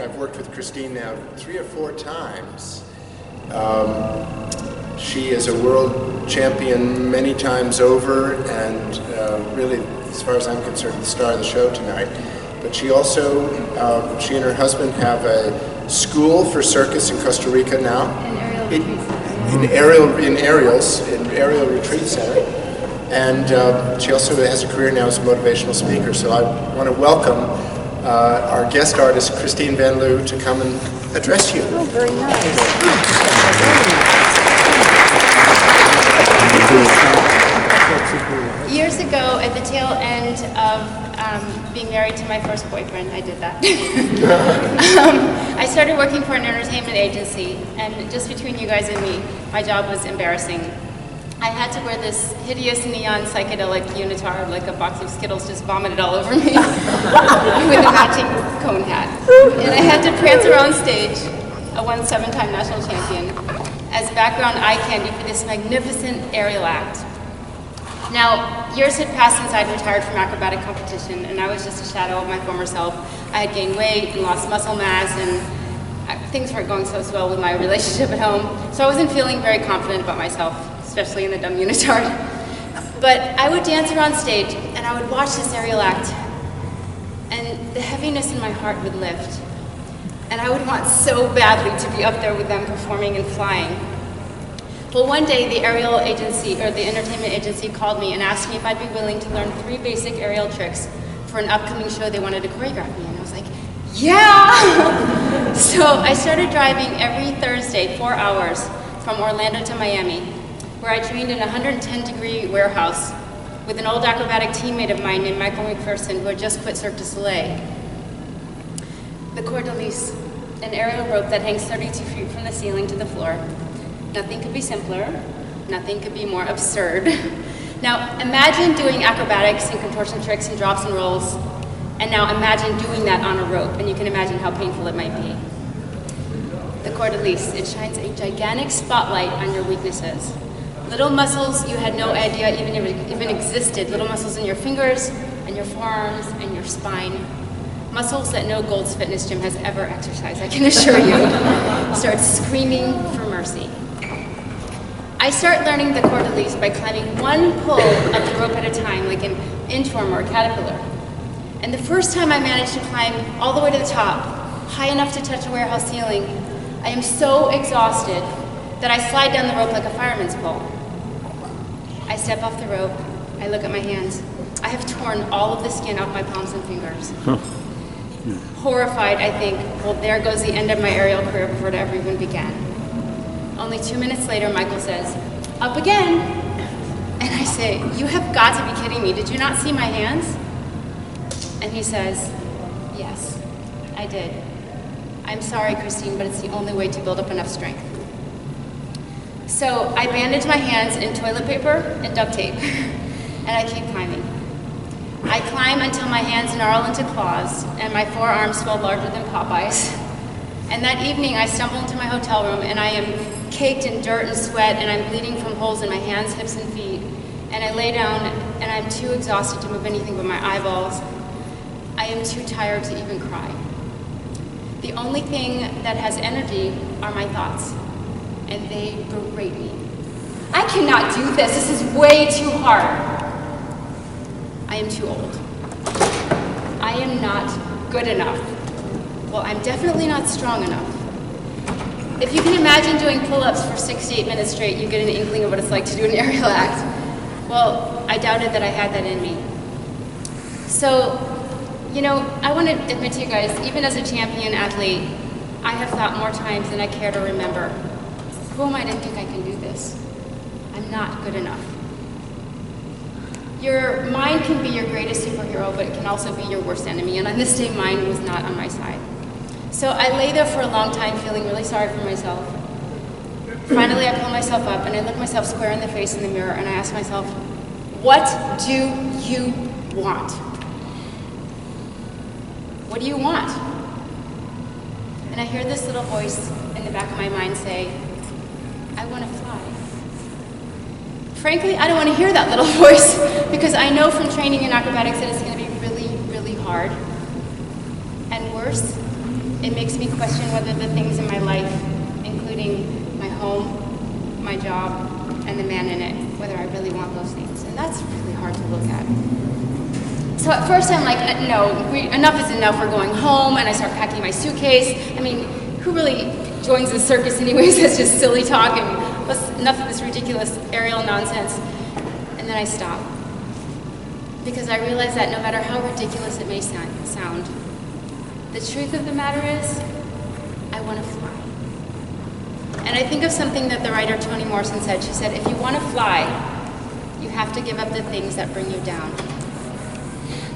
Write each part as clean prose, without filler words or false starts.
I've worked with Christine now 3 or 4 times. She is a world champion many times over, and really, as far as I'm concerned, the star of the show tonight. But she also, she and her husband have a school for circus in Costa Rica now. In aerial retreat center. And she also has a career now as a motivational speaker. So I want to welcome our guest artist, Christine Van Loo, to come and address you. Oh, very nice. Years ago, at the tail end of being married to my first boyfriend, I did that. I started working for an entertainment agency, and just between you guys and me, my job was embarrassing. I had to wear this hideous neon psychedelic unitard, like a box of Skittles just vomited all over me, with a matching cone hat. And I had to prance around stage, a 7-time national champion, as background eye candy for this magnificent aerial act. Now, years had passed since I'd retired from acrobatic competition, and I was just a shadow of my former self. I had gained weight and lost muscle mass, and things weren't going so well with my relationship at home, so I wasn't feeling very confident about myself, especially in the dumb unitard. But I would dance around stage, and I would watch this aerial act, and the heaviness in my heart would lift. And I would want so badly to be up there with them performing and flying. Well, one day the aerial agency, or the entertainment agency, called me and asked me if I'd be willing to learn 3 basic aerial tricks for an upcoming show they wanted to choreograph me, and I was like, yeah! So I started driving every Thursday, 4 hours, from Orlando to Miami, where I trained in a 110-degree warehouse with an old acrobatic teammate of mine named Michael McPherson, who had just quit Cirque du Soleil. The corde de lis, an aerial rope that hangs 32 feet from the ceiling to the floor. Nothing could be simpler, nothing could be more absurd. Now, imagine doing acrobatics and contortion tricks and drops and rolls, and now imagine doing that on a rope, and you can imagine how painful it might be. The corde de lis, it shines a gigantic spotlight on your weaknesses. Little muscles you had no idea even existed, little muscles in your fingers, and your forearms, and your spine. Muscles that no Gold's Fitness gym has ever exercised, I can assure you. Start screaming for mercy. I start learning the corde de lis by climbing 1 pull of the rope at a time, like an inchworm or a caterpillar. And the first time I managed to climb all the way to the top, high enough to touch a warehouse ceiling, I am so exhausted that I slide down the rope like a fireman's pole. I step off the rope, I look at my hands. I have torn all of the skin off my palms and fingers. Horrified, I think, well, there goes the end of my aerial career before it ever even began. Only 2 minutes later, Michael says, "Up again." And I say, "You have got to be kidding me. Did you not see my hands?" And he says, "Yes, I did. I'm sorry, Christine, but it's the only way to build up enough strength." So I bandage my hands in toilet paper and duct tape, and I keep climbing. I climb until my hands gnarl into claws, and my forearms swell larger than Popeyes. And that evening, I stumble into my hotel room, and I am caked in dirt and sweat, and I'm bleeding from holes in my hands, hips, and feet. And I lay down, and I'm too exhausted to move anything but my eyeballs. I am too tired to even cry. The only thing that has energy are my thoughts, and they berate me. I cannot do this. This is way too hard. I am too old. I am not good enough. Well, I'm definitely not strong enough. If you can imagine doing pull-ups for 6 to 8 minutes straight, you get an inkling of what it's like to do an aerial act. Well, I doubted that I had that in me. So, you know, I want to admit to you guys, even as a champion athlete, I have thought more times than I care to remember, who am I to think I can do this? I'm not good enough. Your mind can be your greatest superhero, but it can also be your worst enemy, and on this day, mine was not on my side. So I lay there for a long time feeling really sorry for myself. Finally, I pull myself up, and I look myself square in the face in the mirror, and I ask myself, what do you want? What do you want? And I hear this little voice in the back of my mind say, I want to fly. Frankly, I don't want to hear that little voice because I know from training in acrobatics that it's going to be really, really hard. And worse, It makes me question whether the things in my life, including my home, my job, and the man in it, whether I really want those things. And that's really hard to look at. So at first I'm like, no, enough is enough, we're going home, and I start packing my suitcase. I mean, who really joins the circus anyways? That's just silly talk, and enough of this ridiculous aerial nonsense. And then I stop. Because I realize that no matter how ridiculous it may sound, the truth of the matter is, I want to fly. And I think of something that the writer Toni Morrison said. She said, if you want to fly, you have to give up the things that bring you down.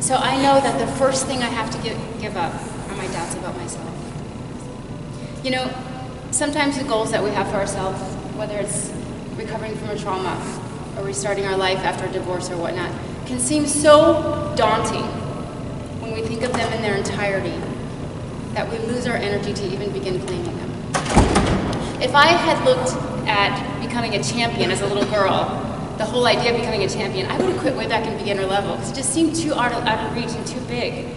So I know that the first thing I have to give up are my doubts about myself. You know, sometimes the goals that we have for ourselves, whether it's recovering from a trauma or restarting our life after a divorce or whatnot, can seem so daunting when we think of them in their entirety that we lose our energy to even begin claiming them. If I had looked at becoming a champion as a little girl, the whole idea of becoming a champion, I would have quit way back in beginner level because it just seemed too out of reach and too big.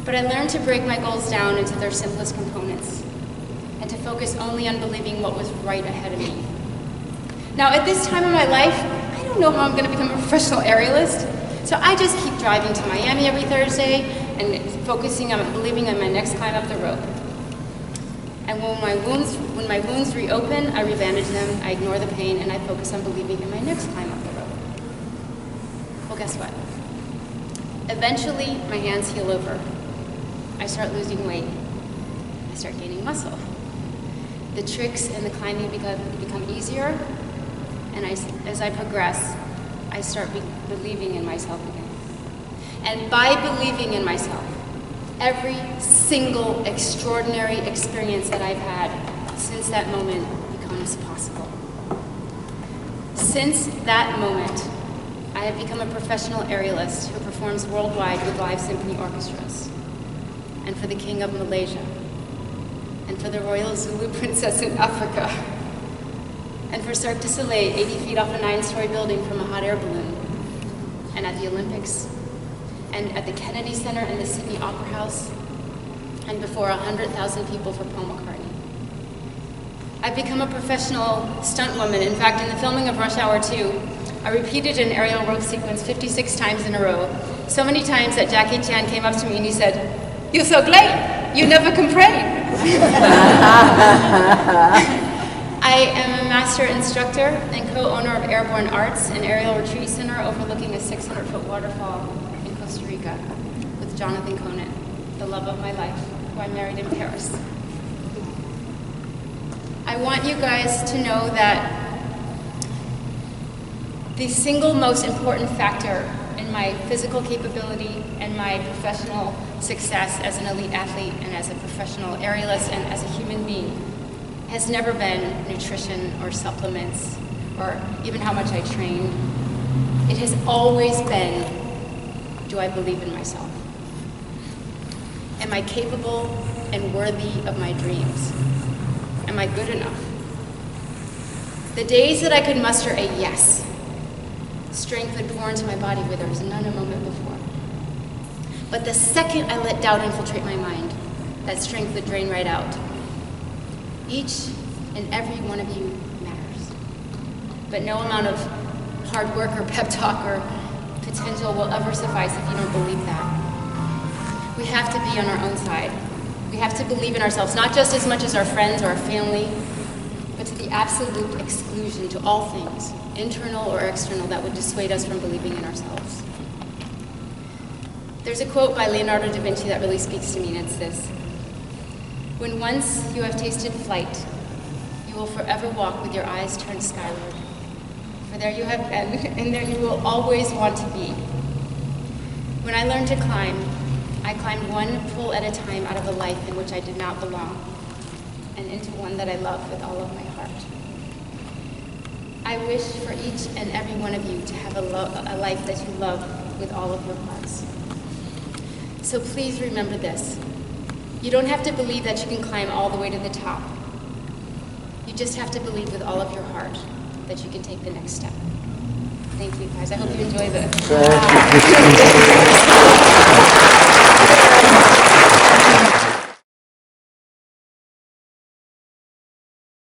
But I learned to break my goals down into their simplest components and to focus only on believing what was right ahead of me. Now, at this time in my life, I don't know how I'm going to become a professional aerialist, so I just keep driving to Miami every Thursday and focusing on believing in my next climb up the rope. And when my wounds reopen, I rebandage them, I ignore the pain, and I focus on believing in my next climb up the rope. Well, guess what? Eventually, my hands heal over. I start losing weight. I start gaining muscle. The tricks and the climbing become easier, and as I progress, I start believing in myself again. And by believing in myself, every single extraordinary experience that I've had since that moment becomes possible. Since that moment, I have become a professional aerialist who performs worldwide with live symphony orchestras, and for the King of Malaysia, and for the Royal Zulu Princess in Africa, and for Cirque du Soleil, 80 feet off a 9-story building from a hot air balloon, and at the Olympics, and at the Kennedy Center and the Sydney Opera House, and before 100,000 people for Paul McCartney. I've become a professional stunt woman. In fact, in the filming of Rush Hour 2, I repeated an aerial rope sequence 56 times in a row, so many times that Jackie Chan came up to me and he said, "You're so great, you never complain." I am a master instructor and co-owner of Airborne Arts, an aerial retreat center overlooking a 600-foot waterfall in Costa Rica with Jonathan Conant, the love of my life, who I married in Paris. I want you guys to know that the single most important factor in my physical capability and my professional success as an elite athlete and as a professional aerialist and as a human being has never been nutrition or supplements or even how much I train. It has always been, do I believe in myself? Am I capable and worthy of my dreams? Am I good enough? The days that I could muster a yes, strength would pour into my body where there was none a moment before. But the second I let doubt infiltrate my mind, that strength would drain right out. Each and every one of you matters. But no amount of hard work or pep talk or potential will ever suffice if you don't believe that. We have to be on our own side. We have to believe in ourselves, not just as much as our friends or our family, but to the absolute exclusion to all things, internal or external, that would dissuade us from believing in ourselves. There's a quote by Leonardo da Vinci that really speaks to me, and it's this: "When once you have tasted flight, you will forever walk with your eyes turned skyward. For there you have been, and there you will always want to be." When I learned to climb, I climbed one pull at a time out of a life in which I did not belong, and into one that I love with all of my heart. I wish for each and every one of you to have a life that you love with all of your hearts. So please remember this. You don't have to believe that you can climb all the way to the top. You just have to believe with all of your heart that you can take the next step. Thank you, guys. I hope you enjoy this. Thank you, Christine.